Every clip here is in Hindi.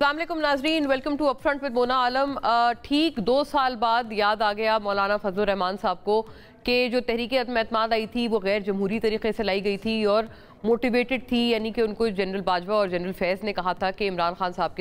अस्सलामुअलैकुम नाजरीन, welcome to upfront with Mona Alam. ठीक 2 साल बाद याद आ गया मौलाना फजलुर रहमान साहब को कि जो तहरीक अदम-ए-एतमाद आई थी वो गैर जमहूरी तरीके से लाई गई थी और मोटिवेटेड थी, यानी कि उनको जनरल बाजवा और जनरल फैज़ ने कहा था कि इमरान खान साहब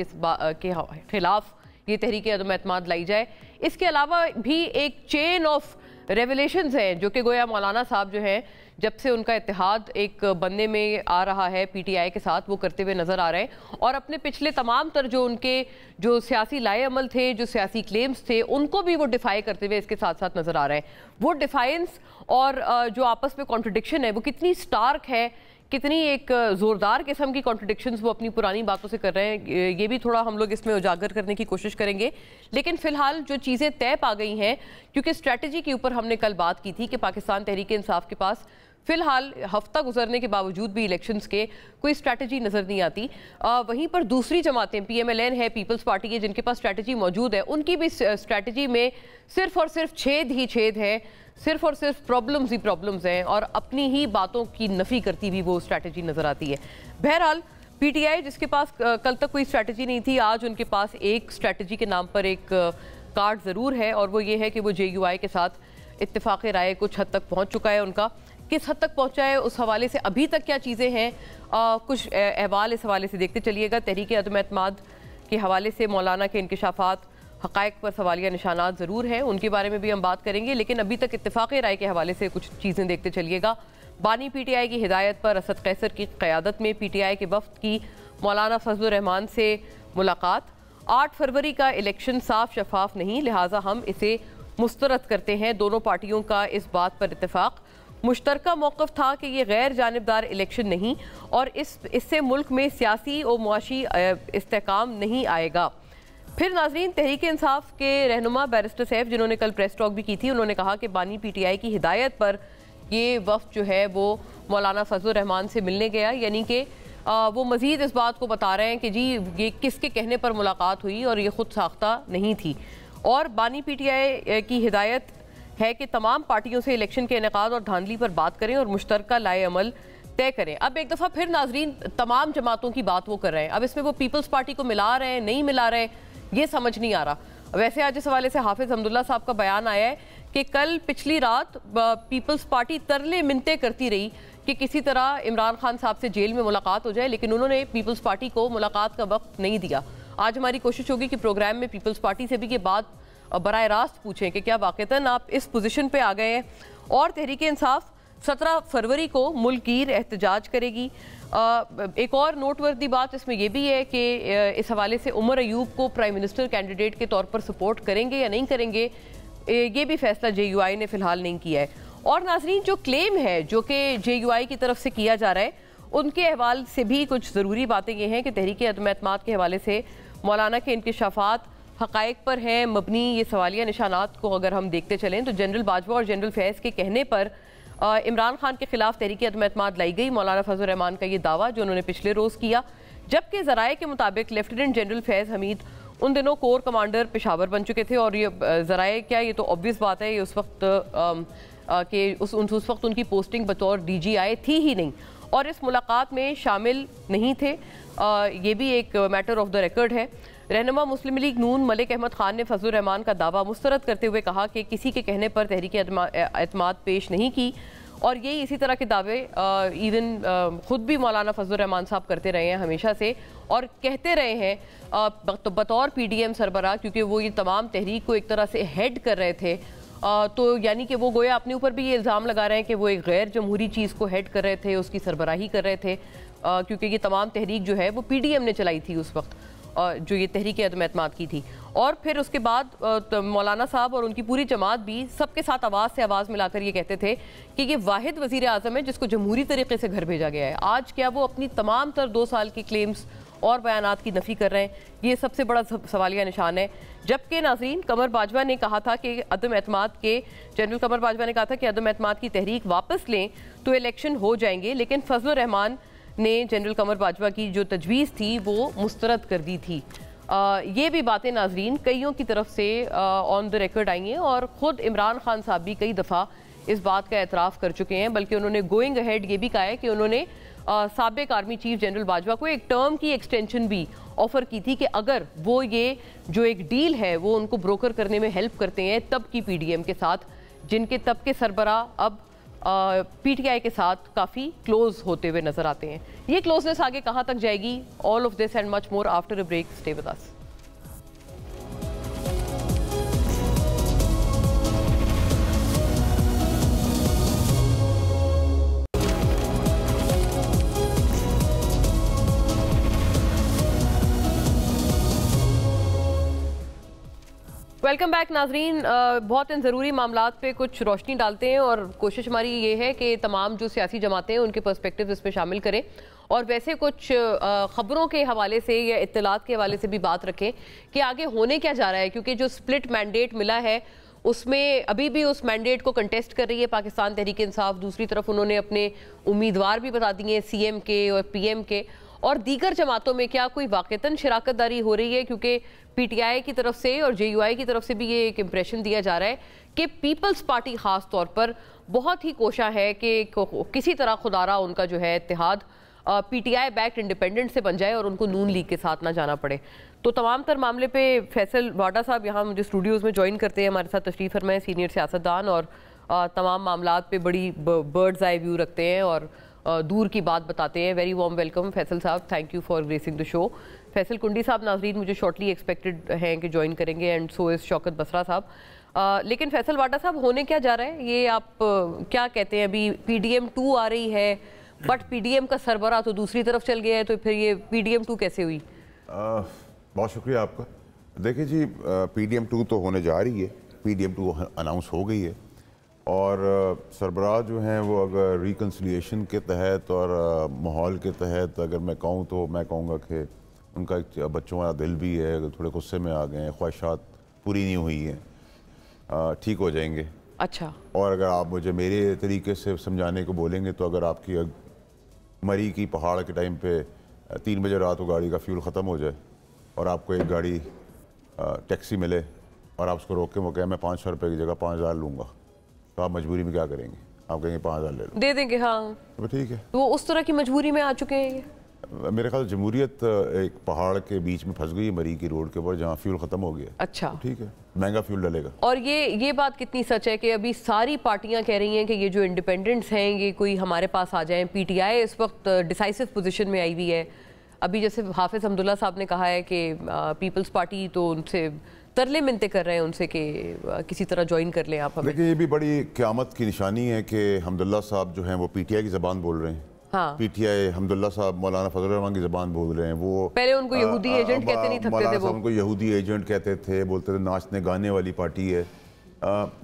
के खिलाफ ये तहरीक अदम-ए-एतमाद लाई जाए। इसके अलावा भी एक चेन ऑफ रेवलेशंस हैं जो कि गोया मौलाना साहब जो हैं जब से उनका इत्तेहाद एक बनने में आ रहा है पीटीआई के साथ, वो करते हुए नजर आ रहे हैं और अपने पिछले तमाम तर जो उनके जो सियासी लाए अमल थे, जो सियासी क्लेम्स थे, उनको भी वो डिफाई करते हुए इसके साथ साथ नजर आ रहे हैं। वो डिफाइंस और जो आपस में कॉन्ट्रडिक्शन है वो कितनी स्टार्क है, कितनी एक ज़ोरदार किस्म की कॉन्ट्रडिक्शंस वो अपनी पुरानी बातों से कर रहे हैं, ये भी थोड़ा हम लोग इसमें उजागर करने की कोशिश करेंगे। लेकिन फ़िलहाल जो चीज़ें तय पा गई हैं, क्योंकि स्ट्रैटेजी के ऊपर हमने कल बात की थी कि पाकिस्तान तहरीक इंसाफ के पास फिलहाल हफ्ता गुजरने के बावजूद भी इलेक्शंस के कोई स्ट्रैटेजी नज़र नहीं आती। वहीं पर दूसरी जमातें PMLN है, पीपल्स पार्टी है, जिनके पास स्ट्रैटेजी मौजूद है, उनकी भी स्ट्रैटेजी में सिर्फ और सिर्फ छेद ही छेद है, सिर्फ और सिर्फ प्रॉब्लम्स ही प्रॉब्लम्स हैं और अपनी ही बातों की नफ़ी करती हुई वो स्ट्रैटेजी नज़र आती है। बहरहाल PTI जिसके पास कल तक कोई स्ट्रैटेजी नहीं थी, आज उनके पास एक स्ट्रैटेजी के नाम पर एक कार्ड ज़रूर है और वो ये है कि वो JUI के साथ इत्तेफाक राय कुछ हद तक पहुँच चुका है। उनका किस हद तक पहुँचा है, उस हवाले से अभी तक क्या चीज़ें हैं, कुछ अहवाल इस हवाले से देखते चलिएगा। तहरीक अदम-ए-एतमाद के हवाले से मौलाना के इंकशाफात हक़ाइक़ पर सवालिया निशानात ज़रूर हैं, उनके बारे में भी हम बात करेंगे। लेकिन अभी तक इत्तेफाक राय के हवाले से कुछ चीज़ें देखते चलिएगा। बानी PTI की हिदायत पर असद कैसर की क़यादत में PTI के वफ़द की मौलाना फजलुर रहमान से मुलाकात। 8 फरवरी का इलेक्शन साफ शफाफ नहीं, लिहाजा हम इसे मुस्तरद करते हैं। दोनों पार्टियों का इस बात पर इत्तेफाक। मुश्तरका मौक़िफ़ था कि ये गैर जानिबदार इलेक्शन नहीं और इससे मुल्क में सियासी और मुआशी इस्तेहकाम नहीं आएगा। फिर नाज़रीन, तहरीक इंसाफ के रहनुमा बैरिस्टर सैफ जिन्होंने कल प्रेस टॉक भी की थी, उन्होंने कहा कि बानी PTI की हिदायत पर ये वफ़द जो है वो मौलाना फजलुर रहमान से मिलने गया, यानी कि वो मज़ीद इस बात को बता रहे हैं कि जी ये किसके कहने पर मुलाकात हुई और ये ख़ुद साख्ता नहीं थी। और बानी PTI की हिदायत है कि तमाम पार्टियों से इलेक्शन के इनेकाद और धांधली पर बात करें और मुश्तरका लाए अमल तय करें। अब एक दफ़ा फिर नाजरीन तमाम जमातों की बात वो कर रहे हैं। अब इसमें वो पीपल्स पार्टी को मिला रहे हैं, नहीं मिला रहे, ये समझ नहीं आ रहा। वैसे आज इस हवाले से हाफिज़ हमदुल्ला साहब का बयान आया है कि कल पिछली रात पीपल्स पार्टी तरले मिन्नतें करती रही कि किसी तरह इमरान खान साहब से जेल में मुलाकात हो जाए, लेकिन उन्होंने पीपल्स पार्टी को मुलाकात का वक्त नहीं दिया। आज हमारी कोशिश होगी कि प्रोग्राम में पीपल्स पार्टी से भी ये बात बराह रास्त पूछें कि क्या वाक़तन आप इस पोजीशन पे आ गए हैं। और तहरीक इंसाफ 17 फरवरी को मुल्कगीर एहतजाज करेगी। एक और नोटवर्दी बात इसमें यह भी है कि इस हवाले से उमर अयूब को प्राइम मिनिस्टर कैंडिडेट के तौर पर सपोर्ट करेंगे या नहीं करेंगे, ये भी फैसला JUI ने फ़िलहाल नहीं किया है। और नाजरीन, जो क्लेम है जो कि JUI की तरफ से किया जा रहा है, उनके अहवाल से भी कुछ ज़रूरी बातें ये हैं कि तहरीक अदम-ए-एतमाद के हवाले से मौलाना के इंकशाफात हक़ाइक़ पर हैं मबनी। ये सवालिया निशानात को अगर हम देखते चलें तो जनरल बाजवा और जनरल फैज़ के कहने पर इमरान खान के खिलाफ तहरीक अदम-ए-एतमाद लाई गई। मौलाना फजलुर रहमान का ये दावा जो उन्होंने पिछले रोज़ किया, जबकि ज़राए के मुताबिक लेफ्टिनेंट जनरल फैज़ हमीद उन दिनों कोर कमांडर पेशावर बन चुके थे और ये ज़राए क्या, ये तो ऑब्वियस बात है, ये उस वक्त उनकी पोस्टिंग बतौर DGI थी ही नहीं और इस मुलाकात में शामिल नहीं थे। ये भी एक मैटर ऑफ द रिकॉर्ड है। रहनुमा मुस्लिम लीग नून मलिक अहमद खान ने फजलुर रहमान का दावा मुस्तरद करते हुए कहा कि किसी के कहने पर तहरीक अदम-ए-एतमाद पेश नहीं की और यही इसी तरह के दावे इवन ख़ुद भी मौलाना फजलुर रहमान साहब करते रहे हैं हमेशा से और कहते रहे हैं तो बतौर PDM सरबराह, क्योंकि वो ये तमाम तहरीक को एक तरह से हेड कर रहे थे, तो यानी कि वो गोया अपने ऊपर भी ये इल्ज़ाम लगा रहे हैं कि वो एक गैर जमहूरी चीज़ को हेड कर रहे थे, उसकी सरबराही कर रहे थे, क्योंकि ये तमाम तहरीक जो है वो PDM ने चलाई थी उस वक्त, जो ये तहरीक अदम-ए-एतमाद की थी। और फिर उसके बाद मौलाना साहब और उनकी पूरी जमात भी सबके साथ आवाज़ से आवाज़ मिलाकर ये कहते थे कि ये वाहिद वज़ीर आज़म है जिसको जमहूरी तरीके से घर भेजा गया है। आज क्या वो अपनी तमाम तर 2 साल की क्लेम्स और बयानात की नफ़ी कर रहे हैं, ये सबसे बड़ा सवालिया निशान है। जबकि नाज़रीन, कमर बाजवा ने कहा था कि अदम-ए-एतमाद के जनरल कमर बाजवा ने कहा था कि अदम-ए-एतमाद की तहरीक वापस लें तो इलेक्शन हो जाएंगे, लेकिन फजलुर रहमान ने जनरल कमर बाजवा की जो तजवीज़ थी वो मुस्तरद कर दी थी। ये भी बातें नाजरीन कईयों की तरफ से ऑन द रिकॉर्ड आई हैं और ख़ुद इमरान खान साहब भी कई दफ़ा इस बात का एतराफ़ कर चुके हैं, बल्कि उन्होंने गोइंग अहेड ये भी कहा है कि उन्होंने साबिक आर्मी चीफ जनरल बाजवा को एक टर्म की एक्सटेंशन भी ऑफर की थी कि अगर वो ये जो एक डील है वो उनको ब्रोकर करने में हेल्प करते हैं तब की पीडीएम के साथ, जिनके तब के सरबरा अब पीटीआई के साथ काफ़ी क्लोज होते हुए नजर आते हैं। ये क्लोजनेस आगे कहाँ तक जाएगी? All of this and much more after a break. Stay with us. Welcome back नाजरीन। बहुत इन ज़रूरी मामलात पे कुछ रोशनी डालते हैं और कोशिश हमारी ये है कि तमाम जो सियासी जमातें हैं उनके पर्सपेक्टिव इसमें शामिल करें और वैसे कुछ ख़बरों के हवाले से या इत्तलात के हवाले से भी बात रखें कि आगे होने क्या जा रहा है, क्योंकि जो स्प्लिट मैंडेट मिला है उसमें अभी भी उस मैंडेट को कंटेस्ट कर रही है पाकिस्तान तहरीक इंसाफ। दूसरी तरफ उन्होंने अपने उम्मीदवार भी बता दिए CM के और PM के, और दीगर जमातों में क्या कोई वाक़तन शराकतदारी हो रही है? क्योंकि PTI की तरफ से और JUI की तरफ से भी ये एक इम्प्रेशन दिया जा रहा है कि पीपल्स पार्टी ख़ास तौर पर बहुत ही कोशा है कि किसी तरह खुदारा उनका जो है इत्तेहाद PTI बैक्ड इंडिपेंडेंट से बन जाए और उनको नून लीग के साथ ना जाना पड़े। तो तमाम तर मामले पे फैसल वाडा साहब यहाँ मुझे स्टूडियोज़ में ज्वाइन करते हैं, हमारे साथ तशरीफ़ फरमाए, सीनियर सियासतदान और तमाम मामलात पे बड़ी बर्ड्स आई व्यू रखते हैं और दूर की बात बताते हैं। वेरी वार्म वेलकम फैसल साहब, thank you for gracing the show. Faisal कुंडी साहब नाजरीन मुझे शॉर्टली एक्सपेक्टेड हैं कि ज्वाइन करेंगे and so is Shaukat Basra साहब। लेकिन फैसल वाडा साहब, होने क्या जा रहा है ये आप क्या कहते हैं? अभी PDM 2 आ रही है बट PDM का सरबरा तो दूसरी तरफ चल गया है, तो फिर ये PDM 2 कैसे हुई? बहुत शुक्रिया आपका। देखिए जी, PDM 2 तो होने जा रही है, PDM 2 अनाउंस हो गई है और सरबराह जो हैं वो अगर रिकन्सिलिएशन के तहत और माहौल के तहत अगर मैं कहूँ तो मैं कहूँगा कि उनका एक बच्चों वाला दिल भी है, थोड़े गुस्से में आ गए हैं, ख्वाहिशात पूरी नहीं हुई हैं, ठीक हो जाएंगे। अच्छा। और अगर आप मुझे मेरे तरीके से समझाने को बोलेंगे तो अगर आपकी मरी की पहाड़ के टाइम पे 3 बजे रात को गाड़ी का फ्यूल ख़त्म हो जाए और आपको एक गाड़ी टैक्सी मिले और आप उसको रोक के वो कहें मैं 500 रुपये की जगह 5000 लूँगा, तो आप मजबूरी में क्या करेंगे? आप कहेंगे 5000 ले लो, दे देंगे। हाँ तो ठीक है। तो वो उस तरह की मजबूरी में आ चुके हैं ये। मेरे ख्याल जमहूरियत एक पहाड़ के बीच में फंस गई है, मरी की रोड के ऊपर, जहाँ फ्यूल ख़त्म हो गया। अच्छा, तो ठीक है, महंगा फ्यूल डलेगा। और ये बात कितनी सच है कि अभी सारी पार्टियां कह रही हैं कि ये जो इंडिपेंडेंट्स हैं ये कोई हमारे पास आ जाएं? PTI इस वक्त डिसाइसिव पोजीशन में आई हुई है। अभी जैसे हाफिज हमदुल्ला साहब ने कहा है कि पीपल्स पार्टी तो उनसे तरले मिनते कर रहे हैं उनसे कि किसी तरह ज्वाइन कर लें आप हमें। लेकिन ये भी बड़ी क़यामत की निशानी है कि हमदुल्ला साहब जो हैं वो PTI की ज़बान बोल रहे हैं। हाँ। PTI हमदुल्ला साहब मौलाना फजल रहमान की ज़बान बोल रहे हैं। वो पहले उनको यहूदी एजेंट कहते नहीं थकते थे, वो उनको यहूदी एजेंट कहते थे, बोलते थे नाचने गाने वाली पार्टी है।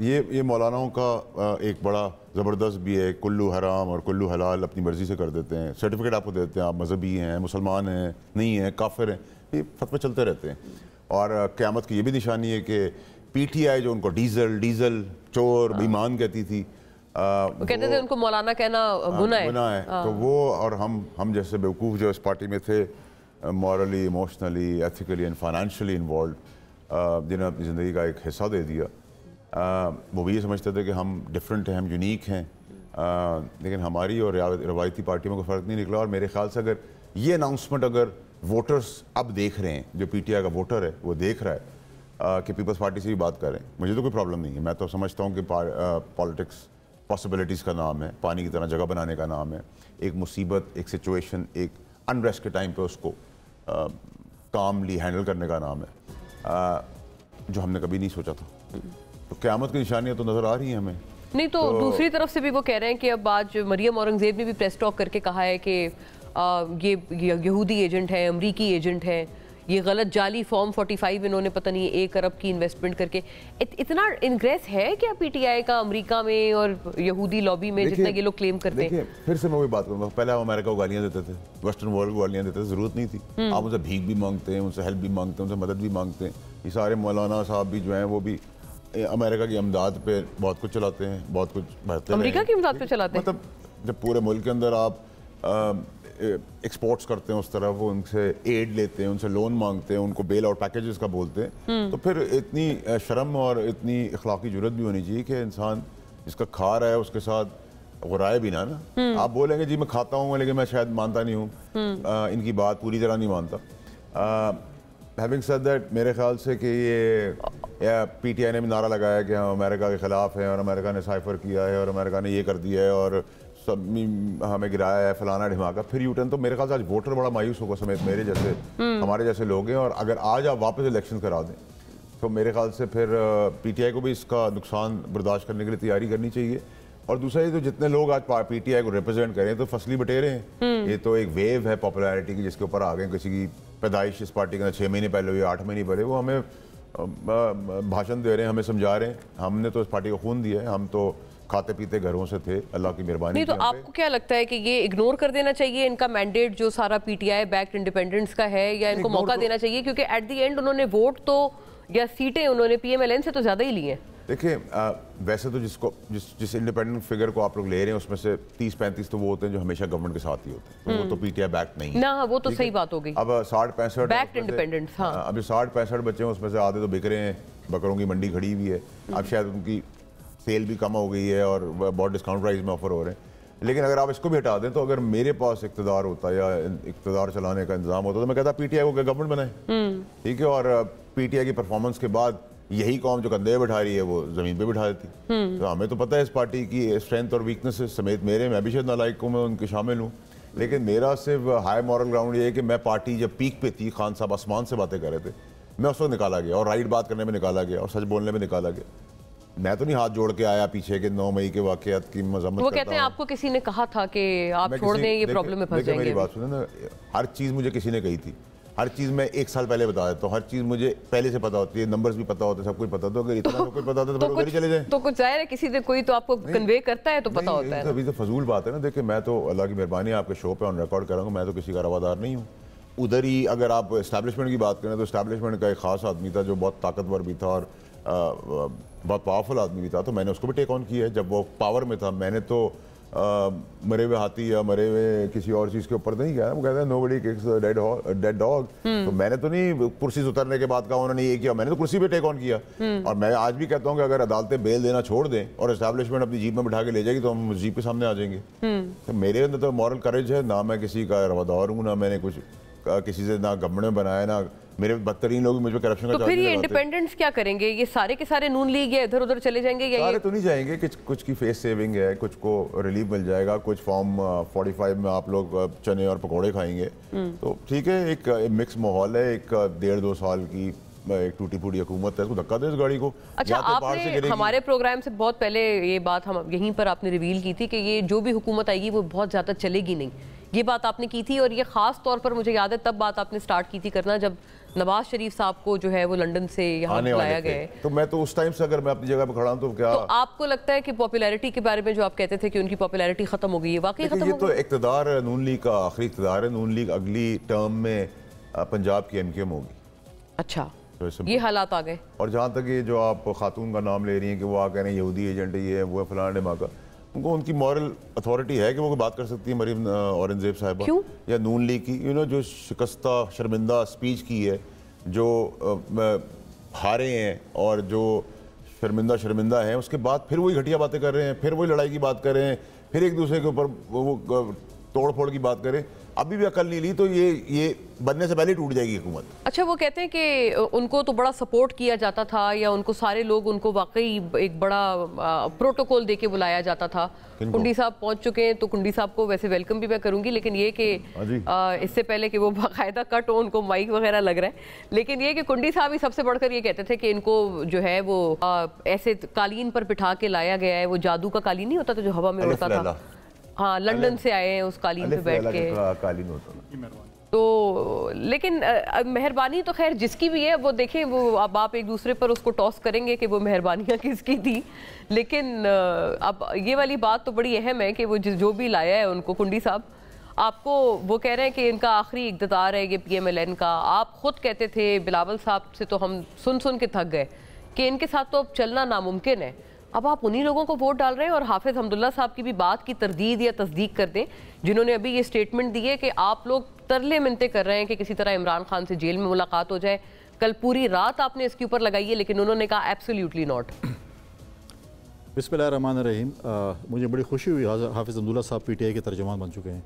ये मौलानाओं का एक बड़ा ज़बरदस्त भी है, कुल्लू हराम और कुल्लू हलाल अपनी मर्ज़ी से कर देते हैं, सर्टिफिकेट आपको देते हैं, आप मजहबी हैं, मुसलमान हैं, नहीं हैं, काफिर हैं, ये फतवे चलते रहते हैं। और क़यामत की ये भी निशानी है कि PTI जो उनको डीजल चोर बेईमान कहती थी, वो कहते थे उनको मौलाना कहना गुनाह है। तो वो और हम जैसे बेवकूफ़ जो इस पार्टी में थे, morally, emotionally, ethically and financially involve, जिन्हें अपनी ज़िंदगी का एक हिस्सा दे दिया, वो भी ये समझते थे कि हम डिफरेंट हैं, हम यूनिक हैं, लेकिन हमारी और रवायती पार्टियों में कोई फ़र्क नहीं निकला। और मेरे ख्याल से अगर ये अनाउंसमेंट अगर वोटर्स अब देख रहे हैं, जो PTI का वोटर है वो देख रहा है कि पीपल्स पार्टी से भी बात करें, मुझे तो कोई प्रॉब्लम नहीं है। मैं तो समझता हूँ कि पॉलिटिक्स पॉसिबिलिटीज़ का नाम है, पानी की तरह जगह बनाने का नाम है। एक मुसीबत, एक सिचुएशन, एक अनरेस्ट के टाइम पे उसको कामली हैंडल करने का नाम है, जो हमने कभी नहीं सोचा था। तो क़यामत की निशानियाँ तो नज़र आ रही हैं हमें। नहीं तो दूसरी तरफ से भी वो कह रहे हैं कि अब आज मरियम औरंगज़ेब ने भी प्रेस टॉक करके कहा है कि ये यहूदी एजेंट है, अमरीकी एजेंट है, ये गलत जाली फॉर्म 45 इन्होंने पता नहीं 1 अरब की इन्वेस्टमेंट करके। इतना इंग्रेस है क्या PTI का अमेरिका में और यहूदी लॉबी में जितना ये लोग क्लेम करते हैं? फिर से मैं वही बात करूँगा, पहले हम अमेरिका को गालियाँ देते थे, वेस्टर्न वर्ल्ड को गालियाँ देते थे, ज़रूरत नहीं थी। आप उनसे भीख भी मांगते हैं, उनसे हेल्प भी मांगते हैं, उनसे मदद भी मांगते हैं। ये सारे मौलाना साहब भी जो हैं वो भी अमेरिका की इमदाद पे बहुत कुछ चलाते हैं, बहुत कुछ बहते हैं। अमेरिका की इमदाद पे चलाते हैं? मतलब जब पूरे मुल्क के अंदर आप एक्सपोर्ट्स करते हैं उस तरफ, वो उनसे एड लेते हैं, उनसे लोन मांगते हैं, उनको बेल आउट पैकेजेस का बोलते हैं, तो फिर इतनी शर्म और इतनी इखलाकी जुर्रत भी होनी चाहिए कि इंसान जिसका खा रहा है उसके साथ वो राय भी ना आप बोलेंगे जी मैं खाता हूँ लेकिन मैं शायद मानता नहीं हूँ, इनकी बात पूरी तरह नहीं मानता। हैविंग सेड दैट, मेरे ख्याल से कि ये पीटीआई ने भी नारा लगाया कि हम अमेरिका के ख़िलाफ़ हैं और अमेरिका ने साइफर किया है और अमेरिका ने ये कर दिया है और सब हमें गिराया है फलाना ढिमाका, फिर यूटर्न। तो मेरे ख्याल से आज वोटर बड़ा मायूस होगा समेत मेरे जैसे हमारे जैसे लोग हैं। और अगर आज आप वापस इलेक्शन करा दें तो मेरे ख्याल से फिर पीटीआई को भी इसका नुकसान बर्दाश्त करने के लिए तैयारी करनी चाहिए। और दूसरा ये तो जितने लोग आज पीटीआई को रिप्रेजेंट करें तो फसली बटेरे हैं, ये तो एक वेव है पॉपुलैरिटी की जिसके ऊपर आ गए। किसी की पैदाइश इस पार्टी के अंदर 6 महीने पहले हुई, 8 महीने पहले, वो हमें भाषण दे रहे हैं, हमें समझा रहे हैं। हमने तो इस पार्टी को खून दिया है, हम तो खाते पीते घरों से थे, अल्लाह की मेहरबानी। नहीं तो आपको क्या लगता है कि ये इग्नोर कर देना चाहिए इनका मैंडेट जो सारा पीटीआई बैक्ड इंडिपेंडेंस का है, या इनको मौका देना चाहिए? क्योंकि एट द एंड उन्होंने वोट तो या सीटें उन्होंने पीएमएलएन से तो ज्यादा ही ली हैं। देखिए वैसे तो जिस इंडिपेंडेंट फिगर को आप लोग ले रहे हैं उसमें से 30-35 तो वो होते हैं जो हमेशा गवर्नमेंट के साथ ही होते हैं, तो वो तो पीटीआई बैक्ड नहीं है ना, वो तो सही बात हो गई। अब 60-65 बैक्ड इंडिपेंडेंस, हाँ, अभी 60-65 बच्चे हैं, उसमें से आधे तो बिक रहे हैं, बकरों की मंडी खड़ी हुई है। अब शायद उनकी सेल भी कम हो गई है और बहुत डिस्काउंट प्राइस में ऑफर हो रहे हैं। लेकिन अगर आप इसको भी हटा दें तो अगर मेरे पास इक़्तिदार होता या इक़्तिदार चलाने का इंतजाम होता तो मैं कहता पीटीआई को गवर्नमेंट बनाए, ठीक है, और पीटीआई की परफॉर्मेंस के बाद यही कौम जो कंधे बिठा रही है वो जमीन पे बिठा देती। तो हमें तो पता है इस पार्टी की स्ट्रेंथ और वीकनेसेस समेत मेरे, मैं भी शायद नालायक हूँ, मैं उनके शामिल हूँ, लेकिन मेरा सिर्फ हाई मॉरल ग्राउंड ये है कि मैं पार्टी जब पीक पे थी, खान साहब आसमान से बातें कर रहे थे, मैं उस वक्त निकाला गया और राइट बात करने में निकाला गया और सच बोलने में निकाला गया। मैं तो नहीं हाथ जोड़ के आया पीछे के 9 मई के वाकयात की मजम्मत। वो कहते हैं आपको किसी ने कहा था कि आप छोड़ दें, ये प्रॉब्लम में फंस जाएंगे। मेरी बात सुने ना, हर चीज़ मुझे किसी ने कही थी, हर चीज़ मैं 1 साल पहले बता देता हूँ, हर चीज़ मुझे पहले से पता होती है, नंबर्स भी पता होते हैं, सब कुछ पता होता है। अगर इतना कुछ पता होता तो चले जाए तो कुछ जाहिर है किसी ने कोई तो आपको कन्वे करता है तो पता होता है। अभी तो फजूल बात है ना। देखिए मैं तो अल्लाह की मेहरबानी आपके शो पे ऑन रिकॉर्ड कर रहा हूँ, मैं तो किसी का रवादार नहीं हूँ। उधर ही अगर आप इस्टेब्लिशमेंट की बात करें तो इस्टेब्लिशमेंट का एक ख़ास आदमी था जो बहुत ताकतवर भी था और बहुत पावरफुल आदमी भी था, तो मैंने उसको भी टेक ऑन किया है जब वो पावर में था। मैंने तो मरे हुए हाथी या मरे हुए किसी और चीज़ के ऊपर नहीं गया। वो कहता है नोबडी किक्स डेड डॉग, तो मैंने तो नहीं कुर्सी से उतरने के बाद कहा उन्होंने ये किया, मैंने तो कुर्सी पे टेक ऑन किया। और मैं आज भी कहता हूँ कि अगर अदालतें बेल देना छोड़ दें और एस्टैब्लिशमेंट अपनी जीप में बिठा के ले जाएगी तो हम जीप के सामने आ जाएंगे। तो मेरे अंदर तो मॉरल करेज है, ना मैं किसी का रवादार हूँ, ना मैंने कुछ किसी से ना गवर्नमेंट में बनाया, ना मेरे बदतरीन लोग मुझे करप्शन का। तो फिर ये इंडिपेंडेंट्स क्या करेंगे? ये सारे के सारे नून लीग या इधर उधर चले जाएंगे या सारे तो नहीं जाएंगे, कुछ की फेस सेविंग है, कुछ को रिलीफ मिल जाएगा, कुछ फॉर्म 45 में आप लोग चने और पकौड़े खाएंगे, तो ठीक है। एक मिक्स माहौल है, एक 1.5-2 साल की एक टूटी फूटी हुकूमत है, इसको धक्का दे इस गाड़ी को। अच्छा, आपने हमारे प्रोग्राम से बहुत पहले ये बात हम यहीं पर आपने रिवील की थी कि ये जो भी हुकूमत आएगी वो बहुत ज़्यादा चलेगी नहीं, ये बात आपने की थी। और ये ख़ास तौर पर मुझे याद है तब बात आपने स्टार्ट की थी करना जब नवाज शरीफ साहब को जो है वो लंदन से यहाँ बुलाया गया है। तो मैं तो उस टाइम से अगर मैं अपनी जगह पर खड़ा हूँ तो क्या, तो आपको लगता है कि पॉपुलैरिटी के बारे में जो आप कहते थे कि उनकी पॉपुलैरिटी खत्म हो गई है, वाकई खत्म हो गई? ये तो इक़्तिदार नून लीग का आखिरी इक़्तिदार है। नून लीग अगली टर्म में पंजाब की MKM होगी। अच्छा, तो ये हालात आ गए। और जहाँ तक ये जो आप खातून का नाम ले रही हैं कि वो आ कह रहे हैं यहूदी एजेंट ये है वो है फलाना ढिमाका, उनको उनकी मॉरल अथॉरिटी है कि वो बात कर सकती है मरीम औरंगजेब साहिबा या नून लीग की, जो शिकस्ता शर्मिंदा स्पीच की है, जो हारे हैं और जो शर्मिंदा हैं, उसके बाद फिर वही घटिया बातें कर रहे हैं, फिर वही लड़ाई की बात कर रहे हैं, फिर एक दूसरे के ऊपर वो तोड़ फोड़ की बात करें। अभी भी अकल नहीं ली तो ये बनने से पहले टूट जाएगी हुकूमत। अच्छा, वो कहते हैं कि उनको तो बड़ा सपोर्ट किया जाता था या उनको सारे लोग उनको वाकई एक बड़ा प्रोटोकॉल देके बुलाया जाता था। कुंडी साहब पहुंच चुके हैं तो कुंडी साहब को वैसे वेलकम भी मैं करूंगी, लेकिन ये कि इससे पहले कि वो बाकायदा कट हो, उनको माइक वगैरह लग रहा है, लेकिन ये कि कुंडी साहब ही सबसे बढ़कर ये कहते थे कि इनको जो है वो ऐसे कालीन पर बिठा के लाया गया है, वो जादू का कालीन नहीं होता था जो हवा में उड़ता था, हाँ, लंदन से आए हैं उस कालीन पे बैठ के कालीन होता। तो लेकिन मेहरबानी तो खैर जिसकी भी है वो देखें, वो अब आप एक दूसरे पर उसको टॉस करेंगे कि वो मेहरबानियाँ किसकी थी, लेकिन अब ये वाली बात तो बड़ी अहम है कि वो जो भी लाया है उनको कुंडी साहब, आपको वो कह रहे हैं कि इनका आखिरी इक़्तिदार है ये PMLN का। आप खुद कहते थे बिलावल साहब से तो हम सुन के थक गए कि इनके साथ तो अब चलना नामुमकिन है। अब आप उन्हीं लोगों को वोट डाल रहे हैं और हाफिज हमदुल्ला साहब की भी बात की तरदीद या तस्दीक कर दें, जिन्होंने अभी ये स्टेटमेंट दी है कि आप लोग तरले मिनते कर रहे हैं कि किसी तरह इमरान खान से जेल में मुलाकात हो जाए। कल पूरी रात आपने इसके ऊपर लगाई है, लेकिन उन्होंने कहा एब्सोल्युटली नॉट। बिस्मिल्लाहिर्रहमानिर्रहीम। मुझे बड़ी खुशी हुई हाफिज़ अब्दुल्ला साहब पीटीआई के तर्जुमान बन चुके हैं।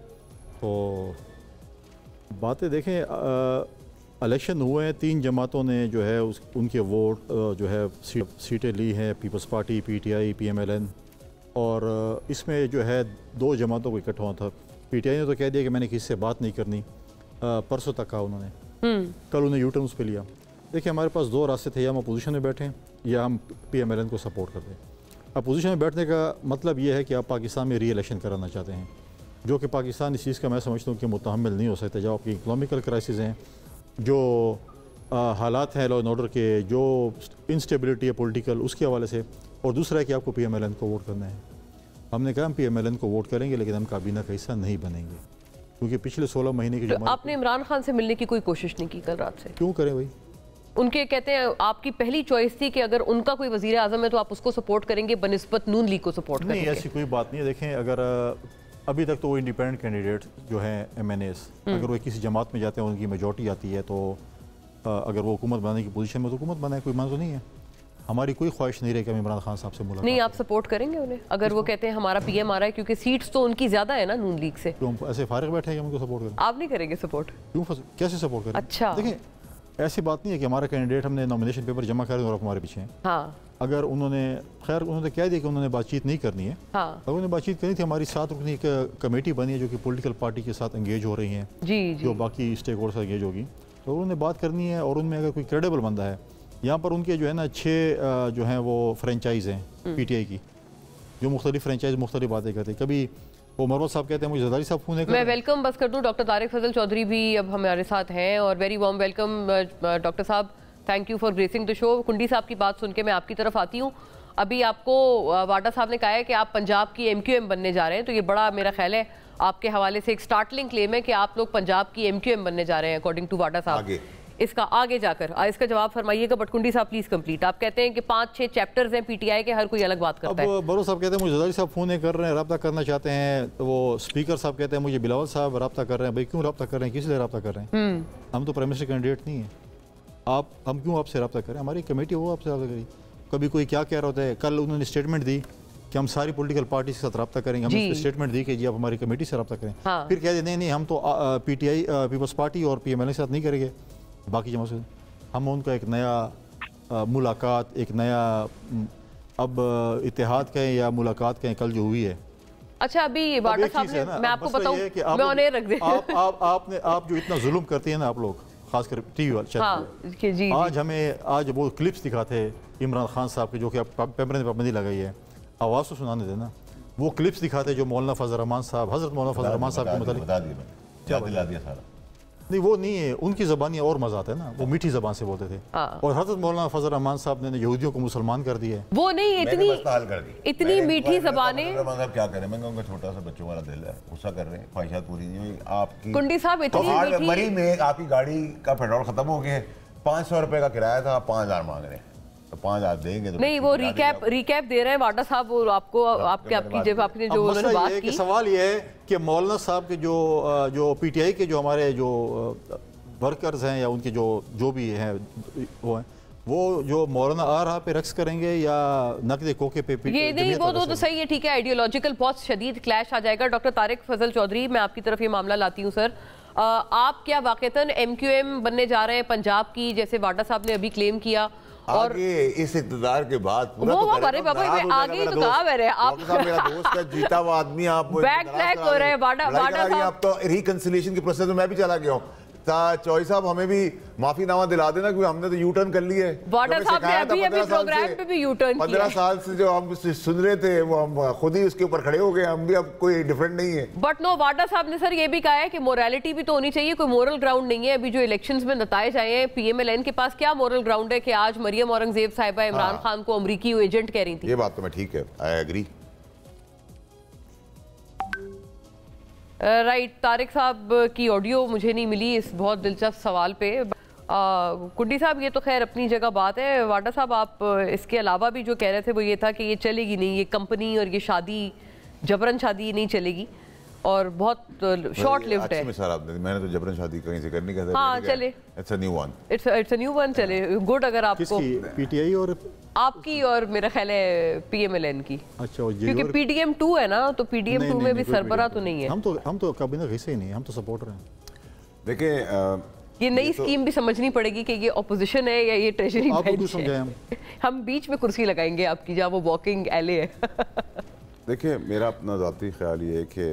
तो बातें देखें, इलेक्शन हुए हैं, 3 जमातों ने जो है उनके वोट जो है सीटें ली हैं, पीपल्स पार्टी, पीटीआई, पीएमएलएन, और इसमें जो है 2 जमातों को इकट्ठा हुआ था। पीटीआई ने तो कह दिया कि मैंने किसी से बात नहीं करनी, परसों तक कहा उन्होंने, कल उन्हें यूटर्न उस पर लिया। देखिए, हमारे पास 2 रास्ते थे, या हम अपोजिशन में बैठें या हम पीएमएलएन को सपोर्ट कर दें। अपोजिशन में बैठने का मतलब ये है कि आप पाकिस्तान में री इलेक्शन कराना चाहते हैं, जो कि पाकिस्तान इस चीज़ का मैं समझता हूँ कि मुतहम्मिल नहीं हो सकते। जब आपकी इकनॉमिकल क्राइसिस हैं, जो हालात हैं लॉ एंड ऑर्डर के, जो इंस्टेबिलिटी है पॉलिटिकल, उसके हवाले से, और दूसरा है कि आपको पीएमएलएन को वोट करना है। हमने कहा हम पीएमएलएन को वोट करेंगे, लेकिन हम काबीना का हिस्सा नहीं बनेंगे, क्योंकि पिछले 16 महीने की जो आपने इमरान खान से मिलने की कोई कोशिश नहीं की कल रात से? क्यों करें भाई? उनके कहते हैं आपकी पहली चॉइस थी कि अगर उनका कोई वजीर आजम है तो आप उसको सपोर्ट करेंगे बनिस्बत नून लीग को सपोर्ट करेंगे। नहीं, ऐसी कोई बात नहीं है। देखें, अगर अभी तक तो वो इंडिपेंडेंट कैंडिडेट जो हैं MNAs, अगर वो किसी जमात में जाते हैं, उनकी मेजॉरिटी आती है, तो अगर वो हुकूमत बनाने की पोजीशन में, तो हुकूमत बनाए, कोई मान तो नहीं है। हमारी कोई ख्वाहिश नहीं रही कि हम इमरान खान साहब से मुलाकात नहीं। आप सपोर्ट करेंगे उन्हें अगर वो कहते हैं हमारा पीएम आ रहा है, क्योंकि सीट्स तो उनकी ज्यादा है ना नून लीग से? क्यों ऐसे फारिग बैठे हैं कि हम उनको सपोर्ट करें? आप नहीं करेंगे सपोर्ट? क्यों, कैसे सपोर्ट करें? अच्छा, देखिए, ऐसी बात नहीं है कि हमारा कैंडिडेट, हमने नॉमिनेशन पेपर जमा कर और आप हमारे पीछे हैं। हाँ। अगर उन्होंने, खैर उन्होंने कह दिया कि उन्होंने बातचीत नहीं करनी है। हाँ। अगर उन्होंने बातचीत करनी थी, हमारी 7 रुकनी एक कमेटी बनी है जो कि पॉलिटिकल पार्टी के साथ एंगेज हो रही हैं, जी, जो बाकी स्टेक होल्डर से एंगेज होगी, तो उन्होंने बात करनी है। और उनमें अगर कोई क्रेडिबल बंदा है, यहाँ पर उनके जो है ना 6 जो हैं वो फ्रेंचाइज़ हैं पीटीआई की, जो मुख्तलिफ फ्रेंचाइज मुख्तलिफ बातें करते हैं। कभी वो मरवत साहब कहते हैं मुझे जरदारी साहब फोन है। मैं वेलकम बस कर दूं, डॉक्टर तारिक फजल चौधरी भी अब हमारे साथ हैं, और वेरी वार्म वेलकम डॉक्टर साहब, thank you for gracing the show. कुंडी साहब की बात सुन के मैं आपकी तरफ आती हूँ। अभी आपको वाडा साहब ने कहा है कि आप पंजाब की MQM बनने जा रहे हैं, तो ये बड़ा मेरा ख्याल है आपके हवाले से एक स्टार्टलिंग क्लेम है कि आप लोग पंजाब की MQM बनने जा रहे हैं अकॉर्डिंग टू वाडा साहब। इसका आगे जाकर इसका जवाब फरमाइएगा, बट कुंडी साहब प्लीज कंप्लीट। आप कहते हैं कि 5-6 चैप्टर्स हैं पीटीआई के, हर कोई अलग बात करता है। अब बरो साहब कहते हैं मुझे जरदारी साहब फोन कर रहे हैं, रब्ता करना चाहते हैं, तो वो स्पीकर साहब कहते हैं मुझे बिलावल साहब रब्ता कर रहे हैं। भाई क्यों रब्ता कर रहे हैं, किस लिए रब्ता कर रहे हैं? हम तो प्राइम मिनिस्टर कैंडिडेट नहीं है, हम क्यों आपसे रब्ता करें? हमारी कमेटी वो आपसे रब्ता करेगी। कभी कोई क्या कह रहा होता है, कल उन्होंने स्टेटमेंट दी कि हम सारी पॉलिटिकल पार्टी के साथ रब्ता करेंगे, हमने स्टेटमेंट दी कि जी आप हमारी कमेटी से रब्ता करें। हाँ। फिर कह दें नहीं हम तो पीटीआई पीपल्स पार्टी और पीएमएलए के साथ नहीं करेंगे, बाकी जमा से हम उनका एक नया मुलाकात, एक नया अब इत्तेहाद कहें या मुलाकात कहें, कल जो हुई है। अच्छा, अभी वाडा साहब ने, मैं आपको बताऊं, मैं उन्हें रख दे। आप जो इतना जुल्म करती हैं ना आप लोग, खासकर टीवी वाले, हाँ, आज वो क्लिप्स दिखाते इमरान खान साहब के, जो कि आप पेपर ने पाबंदी लगाई है, आवाज़ तो सुनाने देना। वो क्लिप्स दिखाते जो मौलाना फजल रहमान साहब, हजरत मौलाना फजल रहमान साहब के मतलब क्या दिला दिया सारा। नहीं, वो नहीं है, उनकी ज़बानी और मजा आता है ना, वो मीठी ज़बान से बोलते थे। और हज़रत मौलाना फजल रहमान साहब ने यहूदियों को मुसलमान कर दिया है। वो नहीं, इतनी मीठी ज़बानें। क्या करें, मैं कहूँगा छोटा सा बच्चों वाला दिल है, गुस्सा कर रहे हैं, ख्वाहिशात पूरी नहीं हुई आपकी। कुंडी साहब, इतनी मरी में आपकी गाड़ी का पेट्रोल खत्म हो गया, 500 रुपए का किराया था, 5000 मांग रहे हैं, तो 5000 देंगे तो नहीं। वो रिकैप दे रहे हैं वाडा साहब, और आपको आपकी जब आपने जो उन्होंने बात की, सवाल ये है कि मौलाना साहब के जो पीटीआई के जो हमारे जो वर्कर्स हैं या उनके जो भी हैं वो जो मौलाना आ रहा पे रक्स करेंगे या नकदे कोके पे ये नहीं, वो तो सही है, ठीक है, आइडियोलॉजिकल बहुत शदीद क्लैश आ जाएगा। डॉक्टर तारिक फजल चौधरी, मैं आपकी तरफ ये मामला लाती हूँ सर। आप क्या वाकईतन MQM बनने जा रहे हैं पंजाब की, जैसे वाडा साहब ने अभी क्लेम किया? और आगे इस इक़्तिदार के बाद वो अरे बाबा आगे तो कहा मेरे आप मेरा दोस्त है, जीता हुआ आदमी, आप बैक ट्रैक हो रहे हैं वाडा साहब। आप तो रिकंसिलिएशन के प्रोसेस में मैं भी चला गया हूँ। चौधरी साहब हमें भी माफीनामा दिला देना, क्योंकि हमने तो यू टर्न कर लिया है। वाडा साहब ने अभी प्रोग्राम पे भी यू टर्न किया। 15 साल से जो हम सुन रहे थे वो हम खुद ही उसके ऊपर खड़े हो गए, हम भी अब कोई डिफरेंट नहीं है। बट नो, वाडा साहब ने सर ये भी कहा है कि मोरालिटी भी तो होनी चाहिए, कोई मोरल ग्राउंड नहीं है। अभी जो इलेक्शंस में नताइज आए हैं, पीएमएलएन के पास क्या मोरल ग्राउंड है कि आज मरियम औरंगजेब साहिबा इमरान खान को अमरीकी एजेंट कह रही थी? ये बात तो मैं ठीक है, आई एग्री। राइट, तारिक साहब की ऑडियो मुझे नहीं मिली इस बहुत दिलचस्प सवाल पे। कुंडी साहब, ये तो खैर अपनी जगह बात है। वाडा साहब, आप इसके अलावा भी जो कह रहे थे वो ये था कि ये चलेगी नहीं, ये कंपनी और ये शादी जबरन शादी नहीं चलेगी। और बहुत शॉर्ट लिव्ड है। मिसाल आपने दी, मैंने तो जबरन शादी कहीं से करनी कहता। हाँ चले, it's a new one, it's a new one. चले गुड। अगर आपको पीटीआई और आपकी और मेरा ख्याल है पीएमएलएन की, अच्छा, क्योंकि पीडीएम 2 है ना, तो पीडीएम 2 में भी सरबरा तो नहीं है। हम तो काबीना का हिस्सा ही नहीं, हम तो सपोर्टर हैं। देखिए ये नई स्कीम भी समझनी पड़ेगी कि ये ऑपोजिशन है या ये ट्रेजरी बेंच है। हम बीच में कुर्सी लगाएंगे आपकी, जहाँ वो वॉकिंग एले है। देखिए मेरा अपना ज़ाती ख्याल ये है कि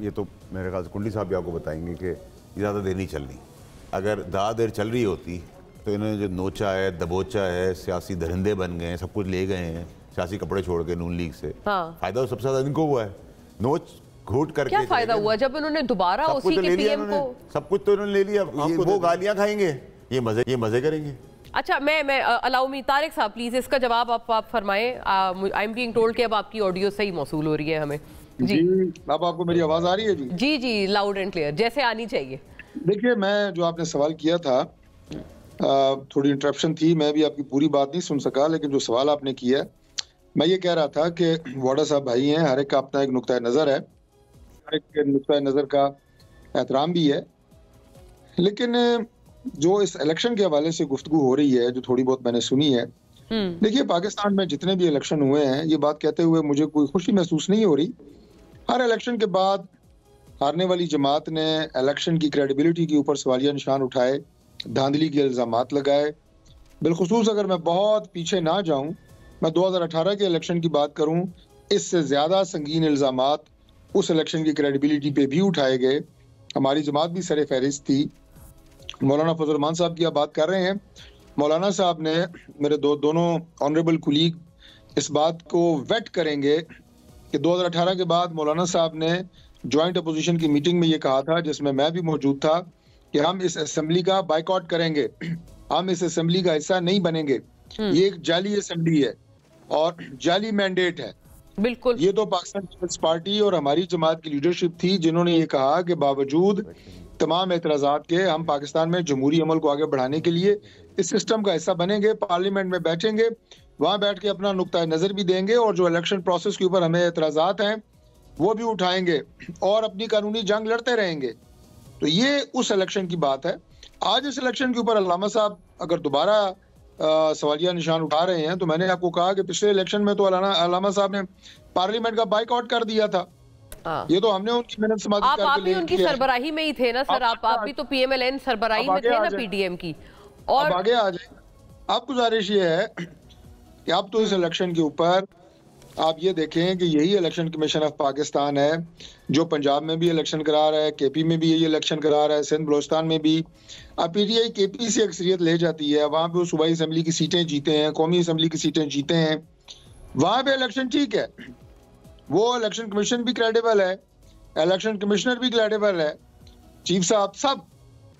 ये तो मेरे ख्याल से कुंडली साहब भी आपको बताएंगे कि ज़्यादा देर नहीं चलनी। अगर ज़्यादा देर चल रही होती तो इन्होंने जो नोचा है, दबोचा है, सियासी दरिंदे बन गए हैं, सब कुछ ले गए हैं सियासी कपड़े छोड़ के नून लीग से। हाँ। फायदा तो सबसे ज़्यादा इनको हुआ है। नोच घोट करके क्या फायदा हुआ जब उन्होंने दोबारा उसी के पीएम को, सब कुछ तो उन्होंने ले लिया। वो गालियाँ खाएंगे, ये मजे करेंगे। अच्छा, मैं अलाउ मी तारिक साहब प्लीज इसका जवाब आप फरमाएं। आई एम बीइंग टोल्ड कि अब आपकी ऑडियो सही मौसूल हो रही है हमें। जी अब आपको मेरी आवाज आ रही है? जी जी लाउड एंड क्लियर, जैसे आनी चाहिए। देखिए, मैं जो आपने सवाल किया था, थोड़ी इंटरप्शन थी, मैं भी आपकी पूरी बात नहीं सुन सका, लेकिन जो सवाल आपने किया, मैं ये कह रहा था कि वाडा साहब भाई हैं, हर एक का अपना एक नुक्ता नज़र है, हर एक के नुक्ता नज़र का एहतराम भी है। लेकिन जो इस इलेक्शन के हवाले से गुफ्तगू हो रही है, जो थोड़ी बहुत मैंने सुनी है, देखिए पाकिस्तान में जितने भी इलेक्शन हुए हैं, ये बात कहते हुए मुझे कोई खुशी महसूस नहीं हो रही। हर इलेक्शन के बाद हारने वाली जमात ने इलेक्शन की क्रेडिबिलिटी के ऊपर सवालिया निशान उठाए, धांधली के इल्ज़ामात लगाए। बिलखुसूस अगर मैं बहुत पीछे ना जाऊं, मैं 2018 के इलेक्शन की बात करूं, इससे ज़्यादा संगीन इल्ज़ामात उस इलेक्शन की क्रेडिबिलिटी पे भी उठाए गए। हमारी जमात भी सर फहरिस्त थी। मौलाना फजल रहमान साहब की आप बात कर रहे हैं, मौलाना साहब ने, मेरे दोनों ऑनरेबल कुलीग इस बात को वेट करेंगे कि 2018 के बाद मौलाना साहब ने जॉइंट अपोजिशन की मीटिंग में ये कहा था, जिसमें मैं भी मौजूद था, कि हम इस असेंबली का बाइकआउट करेंगे, हम इस असेंबली का हिस्सा नहीं बनेंगे। ये एक जाली असेंबली है और जाली मैंडेट है। बिल्कुल, ये तो पाकिस्तान पीपल्स पार्टी और हमारी जमात की लीडरशिप थी जिन्होंने ये कहा कि बावजूद तमाम एतराज़ात के हम पाकिस्तान में जमहूरी अमल को आगे बढ़ाने के लिए इस सिस्टम का हिस्सा बनेंगे, पार्लियामेंट में बैठेंगे, वहां बैठ के अपना नुक्ता नज़र भी देंगे और जो इलेक्शन प्रोसेस के ऊपर हमें एतराज़ात हैं वो भी उठाएंगे और अपनी कानूनी जंग लड़ते रहेंगे। तो ये उस इलेक्शन की बात है। आज इस इलेक्शन के ऊपर अल्लामा साहब अगर दोबारा सवालिया निशान उठा रहे हैं, तो मैंने आपको कहा कि पिछले इलेक्शन में तो अल्लामा साहब ने पार्लियामेंट का बाइकआउट कर दिया था। ये तो हमने उनकी मेहनत से आप भी उनकी सरबराही में ही थे ना सर, आप भी तो पीएमएलएन सरबराही में थे ना पीडीएम की। और आगे आ जाए, आप गुजारिश ये है कि आप तो इस इलेक्शन के ऊपर आप ये देखें कि यही इलेक्शन कमीशन ऑफ पाकिस्तान है जो पंजाब में भी इलेक्शन करा रहा है, केपी में भी यही इलेक्शन करा रहा है, सिंध बलोचिस्तान में भी। अब पीटीआई केपी से अक्सरियत ले जाती है, वहाँ पे वो सूबाई असम्बली की सीटें जीते हैं, कौमी असम्बली की सीटें जीते हैं, वहाँ पे इलेक्शन ठीक है, वो इलेक्शन कमीशन भी क्रेडिबल है, इलेक्शन कमिश्नर भी क्रेडिबल है, चीफ साहब सब।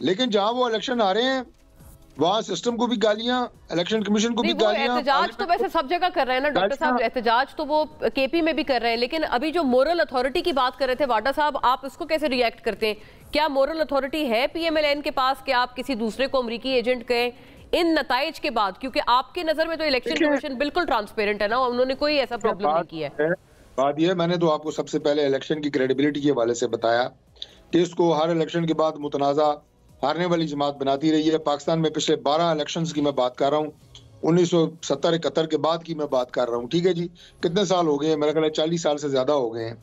लेकिन जहाँ वो इलेक्शन आ रहे हैं वहाँ सिस्टम को भी गालियां, इलेक्शन कमीशन को भी गालियां। एहतजाज तो वैसे सब जगह कर रहे हैं ना डॉक्टर साहब, एहतजाज तो वो केपी में भी कर रहे हैं, लेकिन अभी जो मोरल अथॉरिटी की बात कर रहे थे वाडा साहब, आप इसको कैसे रिएक्ट करते हैं? क्या मोरल अथॉरिटी है पीएमएलएन के पास कि आप किसी दूसरे को अमरीकी एजेंट कहें इन नताइज के बाद? क्योंकि आपके नजर में तो इलेक्शन कमीशन बिल्कुल ट्रांसपेरेंट है ना, उन्होंने कोई ऐसा प्रॉब्लम नहीं किया है। बात यह, मैंने तो आपको सबसे पहले इलेक्शन की क्रेडिबिलिटी के हवाले से बताया कि इसको हर इलेक्शन के बाद मुतनाज़ा हारने वाली जमात बनाती रही है। पाकिस्तान में पिछले 12 इलेक्शंस की मैं बात कर रहा हूँ, 1970-71 के बाद की मैं बात कर रहा हूँ। ठीक है जी, कितने साल हो गए हैं? मेरा ख्याल है 40 साल से ज्यादा हो गए हैं,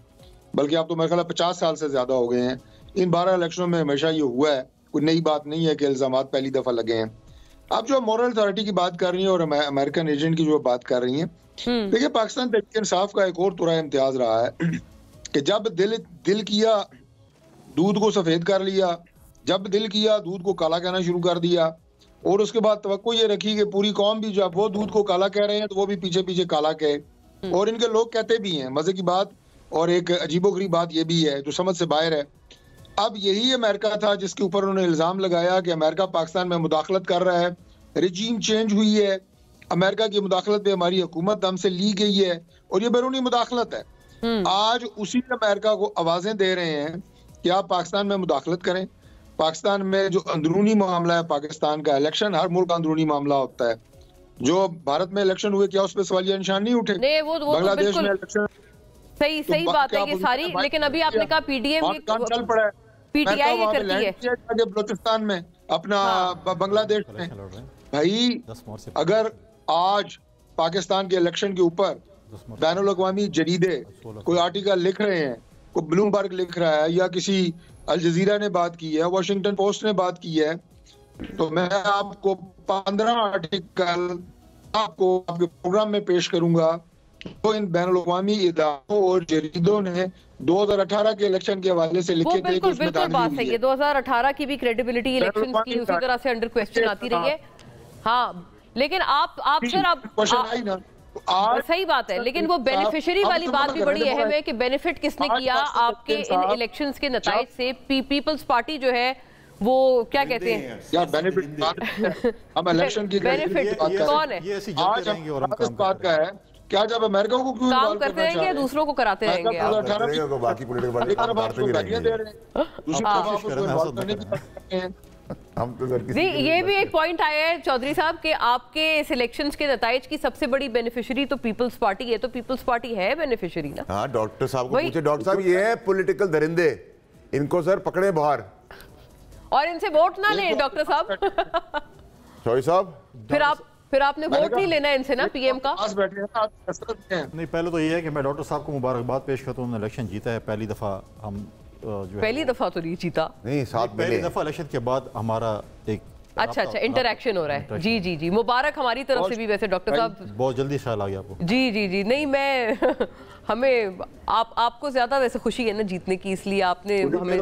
बल्कि आप तो मेरा ख्याल है 50 साल से ज्यादा हो गए हैं। इन 12 इलेक्शनों में हमेशा ये हुआ है, कोई नई बात नहीं है कि इल्जामात पहली दफा लगे हैं। आप जो मॉरल अथॉरिटी की बात कर रही है और अमेरिकन एजेंट की जो बात कर रही है, देखिए पाकिस्तान तहरीक इंसाफ का एक और तुरा इम्तियाज रहा है कि जब दिल किया दूध को सफेद कर लिया, जब दिल किया दूध को काला कहना शुरू कर दिया, और उसके बाद तवक्को ये रखी कि पूरी कौम भी जब वो दूध को काला कह रहे हैं तो वो भी पीछे पीछे काला कहे। और इनके लोग कहते भी हैं, मजे की बात और एक अजीबोगरीब बात ये भी है जो समझ से बाहर है। अब यही अमेरिका था जिसके ऊपर उन्होंने इल्जाम लगाया कि अमेरिका पाकिस्तान में मुदाखलत कर रहा है, रिजीम चेंज हुई है, अमेरिका की मुदाखलत पे हमारी हुकूमत हमसे ली गई है और ये बैरूनी मुदाखलत है। आज उसी अमेरिका को आवाजें दे रहे हैं कि आप पाकिस्तान में मुदाखलत करें। पाकिस्तान में जो अंदरूनी मामला है, पाकिस्तान का इलेक्शन, हर मुल्क का अंदरूनी मामला होता है। जो भारत में इलेक्शन हुए, क्या उस पर सवालिया निशान नहीं उठे? वो बांग्लादेश में इलेक्शन, सही सही बात है ये सारी, लेकिन अभी आपने कहा पीडीएम चल पड़ा है, पीटीआई ये करती है बलूचिस्तान में अपना बांग्लादेश में। भाई अगर आज पाकिस्तान के इलेक्शन के ऊपर बैनुल अक़वामी जरीदे कोई आर्टिकल लिख रहे हैं, कोई ब्लूमबर्ग लिख रहा है या किसी अल जजीरा ने बात की है, वॉशिंगटन पोस्ट ने बात की है, तो मैं आपको 15 आर्टिकल आपको आपके प्रोग्राम में पेश करूंगा जो इन बैनुल अक़वामी इदारों और जरीदों ने 2018 के इलेक्शन के हवाले से लिखे थे। बिल्कुल बिल्कुल बात है, ये 2018 की भी क्रेडिबिलिटी इलेक्शंस की उसी तरह से अंडर क्वेश्चन आती रही है। हाँ, लेकिन आप सर आप सही बात है, लेकिन वो बेनिफिशियरी वाली बात भी बड़ी अहम है कि बेनिफिट किसने किया आपके इन इलेक्शंस के नताइज से। पीपल्स पार्टी जो है वो क्या कहते हैं यार बेनिफिट, हम इलेक्शन की बेनिफिट कौन है आज हम इस बात का है क्या जब अमेरिका को क्यों काम करते रहेंगे या दूसरों को कराते रहेंगे हम तो जी, ये भी एक पॉइंट आया है चौधरी साहब कि आपके इस इलेक्शंस के नताइज की सबसे बड़ी बेनिफिशियरी तो पीपल्स पार्टी है, तो पीपल्स पार्टी है बेनिफिशियरी ना। हाँ, डॉक्टर साहब को पूछे, डॉक्टर साहब ये है पॉलिटिकल दरिंदे, इनको सर पकड़े बाहर और इनसे वोट ना लें डॉक्टर साहब। चौधरी साहब फिर आपने वोट नहीं लेना इनसे ना पीएम का। नहीं, पहले तो ये है कि मैं डॉक्टर साहब को मुबारकबाद पेश करता हूँ, उन्होंने इलेक्शन जीता है पहली दफा। हम जो पहली दफा तो नहीं जीता, नहीं साथ पहली दफा इलेक्शन के बाद हमारा एक अच्छा इंटरेक्शन हो रहा है। जी जी जी, मुबारक हमारी तरफ से भी। वैसे डॉक्टर साहब बहुत जल्दी ख्याल आ गया आपको। जी जी जी, नहीं मैं हमें आपको ज्यादा वैसे खुशी है ना जीतने की, इसलिए आपने हमें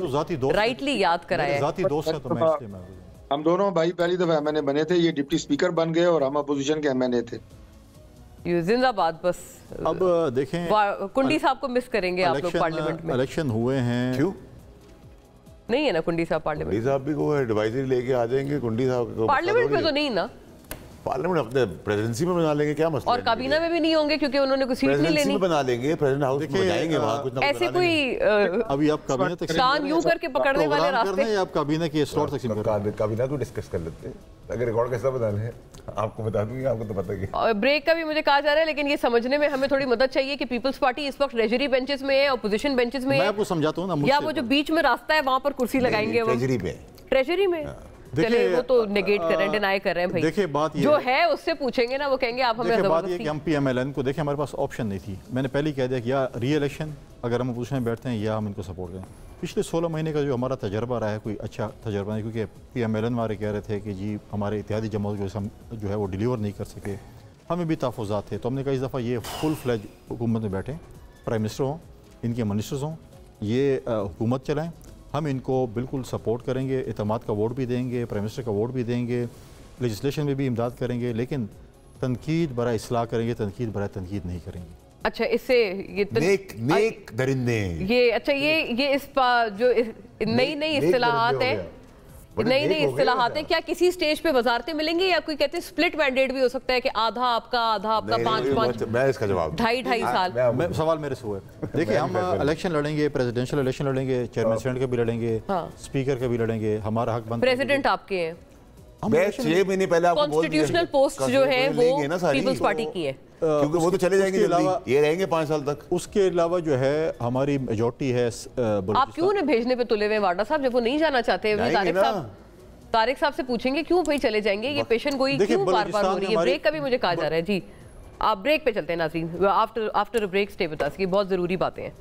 राइटली याद कराया। जाती दोस्त है तो मैं हम दोनों भाई पहली दफा एमएनए बने थे, ये डिप्टी स्पीकर बन गए और हम अपोजिशन के एमएनए थे। जिंदाबाद। बस अब देखें, कुंडी साहब को मिस करेंगे आप लोग पार्लियामेंट में। इलेक्शन हुए हैं, क्यों नहीं है ना कुंडी साहब पार्लियामेंट? कुंडी साहब भी को एडवाइजरी लेके आ जाएंगे। कुंडी साहब को पार्लियामेंट में तो नहीं ना, पार्लियामेंट अपने प्रेसिडेंसी में बना लेंगे, क्या मसला और काबीना में भी नहीं होंगे क्योंकि उन्होंने कुछ सीट नहीं लेनी। बना लेंगे, प्रेसिडेंट हाउस में जाएंगे, वहां कुछ ना ऐसे कोई अभी आप काबीना तक कान यूं करके पकड़ने वाले रास्ते आप काबीना के स्लॉट तक काबीना को डिस्कस कर लेते हैं। अगर रिकॉर्ड कैसा बनाना है आपको बता दूंगी, आपको तो पता है। ब्रेक का भी मुझे कहा जा रहा है, लेकिन ये समझने में हमें थोड़ी मदद चाहिए कि पीपल्स पार्टी इस वक्त ट्रेजरी बेंचेस में है, अपोजिशन बेंचेस में है। मैं आपको समझाता हूं ना, या वो जो बीच में रास्ता है वहां पर कुर्सी लगाएंगे, वो ट्रेजरी में। चलिए वो तो नेगेट कर रहे हैं, डिनाई कर रहे हैं भाई। देखिए बात ये जो है उससे पूछेंगे ना, वो कहेंगे आप हमें बात ये कि हम पीएमएलएन को देखिए, हमारे पास ऑप्शन नहीं थी। मैंने पहले ही कह दिया कि या री इलेक्शन अगर हम अपोजिशन में बैठते हैं या हम इनको सपोर्ट करें। पिछले 16 महीने का जो हमारा तजर्बा रहा है कोई अच्छा तजर्बा नहीं, क्योंकि पीएमएलएन वाले कह रहे थे कि जी हमारे इत्तेहादी जमात जो है वो डिलीवर नहीं कर सके, हमें भी तहफ़्फ़ुज़ात थे। तो हमने कहा इस दफ़ा ये फुल फ्लैज हुकूमत में बैठें, प्राइम मिनिस्टर हों, इनके मिनिस्टर्स हों, ये हुकूमत चलाएँ, हम इनको बिल्कुल सपोर्ट करेंगे, एतमाद का वोट भी देंगे, प्राइम मिनिस्टर का वोट भी देंगे, लेजिस्लेशन में भी इमदाद करेंगे, लेकिन तनकीद बराए इस्लाह करेंगे, तनकीद बराए तनकीद नहीं करेंगे। अच्छा, इससे ये नेक दरिंदे ये अच्छा ये इस जो नई इस्तिलाहात है, नई इस्तिलाहात है, क्या किसी स्टेज पे वजारतें मिलेंगी या कोई कहते हैं स्प्लिट मैंडेट भी हो सकता है कि आधा आपका 5 मैं इसका जवाब 2.5 साल। सवाल मेरे से हुआ है। देखिए हम इलेक्शन लड़ेंगे, प्रेसिडेंशियल इलेक्शन लड़ेंगे, चेयरमैन सेनेट का भी लड़ेंगे, स्पीकर का भी लड़ेंगे, हमारा हक बनता है। प्रेसिडेंट आपके हैं, 6 महीने पहले कॉन्स्टिट्यूशनल पोस्ट जो है वो पीपल्स पार्टी की है, क्योंकि वो तो चले जाएंगे जल्दी, ये रहेंगे 5 साल तक। उसके अलावा जो है हमारी मेजॉरिटी है। आप क्यों उन्हें भेजने पे तुले हुए वाडा साहब, जब वो नहीं जाना चाहते? तारिक साहब से पूछेंगे क्यों भाई चले जाएंगे, ये पेशन गोई क्यों बार बार हो रही है? ब्रेक का भी मुझे कहा जा रहा है। जी आप ब्रेक पे चलते हैं नाज़रीन, after break stay with us, ये बहुत जरूरी बातें हैं।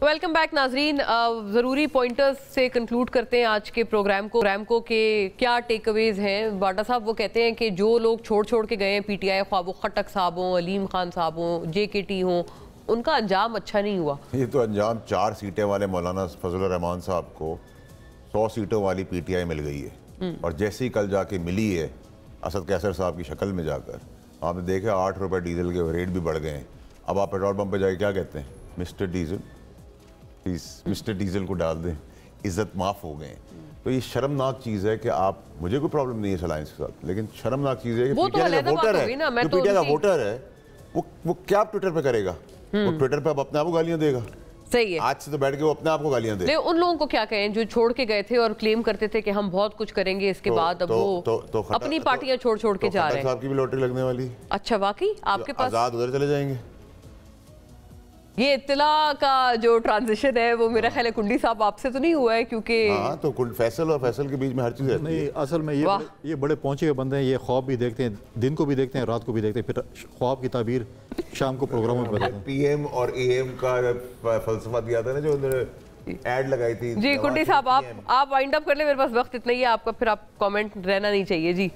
वेलकम बैक नाजरीन। ज़रूरी पॉइंटर्स से कंक्लूड करते हैं आज के प्रोग्राम को के क्या टेक अवेज हैं। बाटा साहब वो कहते हैं कि जो लोग छोड़ के गए हैं पीटीआई, ख्वाह वो खटक साहब हों, अलीम खान साहब हों, जेकेटी हों, उनका अंजाम अच्छा नहीं हुआ। ये तो अंजाम 4 सीटें वाले मौलाना फजलुर रहमान साहब को 100 सीटों वाली पीटीआई मिल गई है, और जैसे ही कल जाके मिली है असद कैसर साहब की शक्ल में जाकर, आपने देखा 8 रुपये डीजल के रेट भी बढ़ गए हैं। अब आप पेट्रोल पंप पे जाके क्या कहते हैं, मिस्टर डीजल, मिस्टर डीजल को डाल दें, इज्जत माफ़ हो गए। तो ये शर्मनाक चीज़ है कि आप, मुझे कोई प्रॉब्लम नहीं है इस अलायंस के साथ, लेकिन शर्मनाक चीज़ है कि पीटीआई का वोटर है, जो पीटीआई का वोटर है वो क्या ट्विटर पे करेगा? वो ट्विटर पे अब अपने आप को गालियां देगा। सही है। आज से तो बैठ के वो अपने आप को गालियां दे। उन लोगों को क्या कहें जो छोड़ के गए थे और क्लेम करते थे कि हम बहुत कुछ करेंगे इसके बाद, अब वो अपनी पार्टियां छोड़ के जा रहे हैं। साहब की भी लॉटरी लगने वाली। अच्छा, वाकई आपके पास आजाद उधर चले जाएंगे। ये इत्तला का जो ट्रांजिशन है वो मेरा ख्याल है कुंडी साहब आपसे तो नहीं हुआ है, क्योंकि हाँ, तो फैसल और फैसल के बीच में हर चीज रहती नहीं, है। असल में ये बड़े पहुंचे हुए बंदे हैं, ये ख्वाब भी देखते हैं, दिन को भी देखते हैं, रात को भी देखते हैं, फिर ख्वाब की ताबीर शाम को प्रोग्रामों में बताते हैं। पीएम और एएम का फलसफा दिया था ना, जो उन्होंने ऐड लगाई थी। जी कुंडी साहब आप वाइंड अप कर ले, मेरे पास वक्त इतना ही है आपका, फिर आप कमेंट रहना नहीं चाहिए। जी,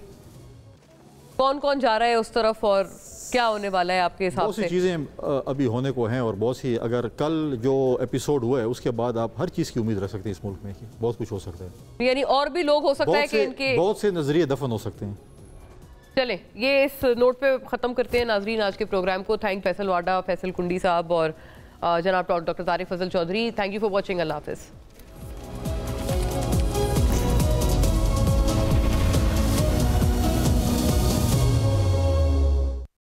कौन कौन जा रहा है उस तरफ और क्या होने वाला है आपके हिसाब से? बहुत सी चीज़ें अभी होने को हैं और बहुत सी, अगर कल जो एपिसोड हुआ है उसके बाद आप हर चीज़ की उम्मीद रख सकते हैं इस मुल्क में कि बहुत कुछ हो सकता है, यानी और भी लोग हो सकता है कि इनके बहुत से नजरिए दफन हो सकते हैं। चलें, ये इस नोट पे ख़त्म करते हैं नाजरीन आज के प्रोग्राम को। थैंक फैसल वाडा, फैसल कुंडी साहब और जनाब doctor Tariq Fazal Chaudhry. Thank you for watching. अल्लाह हाफिज़।